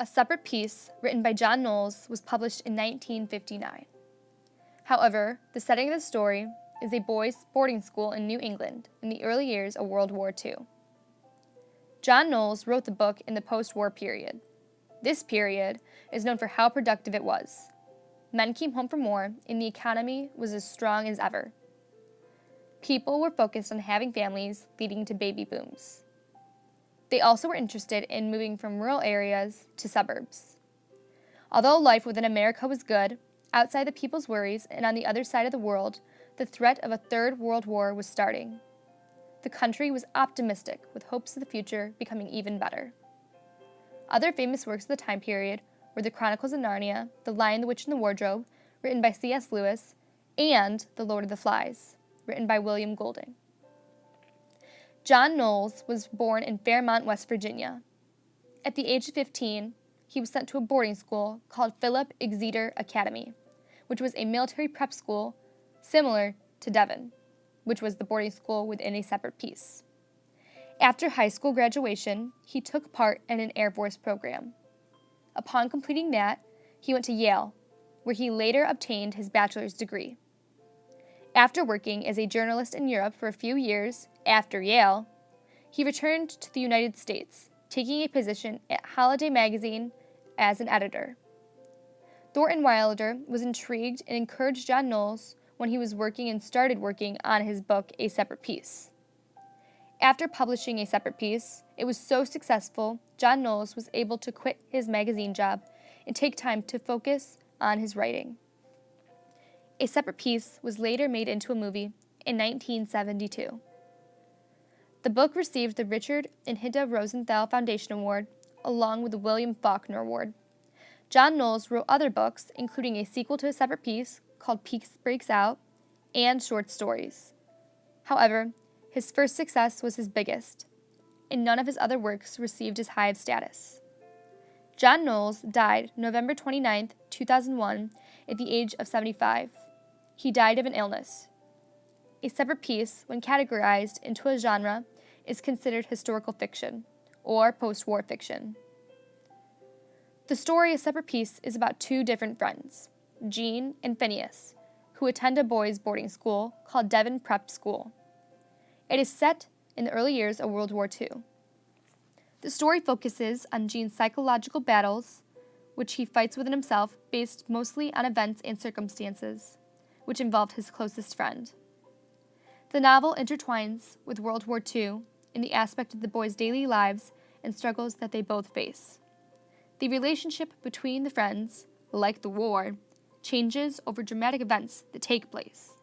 A Separate Piece, written by John Knowles, was published in 1959. However, the setting of the story is a boys' boarding school in New England in the early years of World War II. John Knowles wrote the book in the post-war period. This period is known for how productive it was. Men came home from war, and the economy was as strong as ever. People were focused on having families, leading to baby booms. They also were interested in moving from rural areas to suburbs. Although life within America was good, outside the people's worries and on the other side of the world, the threat of a third world war was starting. The country was optimistic, with hopes of the future becoming even better. Other famous works of the time period were The Chronicles of Narnia, The Lion, the Witch, and the Wardrobe, written by C.S. Lewis, and The Lord of the Flies, written by William Golding. John Knowles was born in Fairmont, West Virginia. At the age of 15, he was sent to a boarding school called Philip Exeter Academy, which was a military prep school similar to Devon, which was the boarding school within A Separate Piece. After high school graduation, he took part in an Air Force program. Upon completing that, he went to Yale, where he later obtained his bachelor's degree. After working as a journalist in Europe for a few years after Yale, he returned to the United States, taking a position at Holiday magazine as an editor. Thornton Wilder was intrigued and encouraged John Knowles when he was working and started working on his book, A Separate Piece. After publishing A Separate Piece, it was so successful, John Knowles was able to quit his magazine job and take time to focus on his writing. A Separate Piece was later made into a movie in 1972. The book received the Richard and Hilda Rosenthal Foundation Award, along with the William Faulkner Award. John Knowles wrote other books, including a sequel to A Separate Piece called Peace Breaks Out, and short stories. However, his first success was his biggest, and none of his other works received as high of status. John Knowles died November 29, 2001, at the age of 75. He died of an illness. A Separate Piece, when categorized into a genre, is considered historical fiction, or post-war fiction. The story A Separate Piece is about two different friends, Jean and Phineas, who attend a boys' boarding school called Devon Prep School. It is set in the early years of World War II. The story focuses on Jean's psychological battles, which he fights within himself based mostly on events and circumstances, which involved his closest friend. The novel intertwines with World War II in the aspect of the boys' daily lives and struggles that they both face. The relationship between the friends, like the war, changes over dramatic events that take place.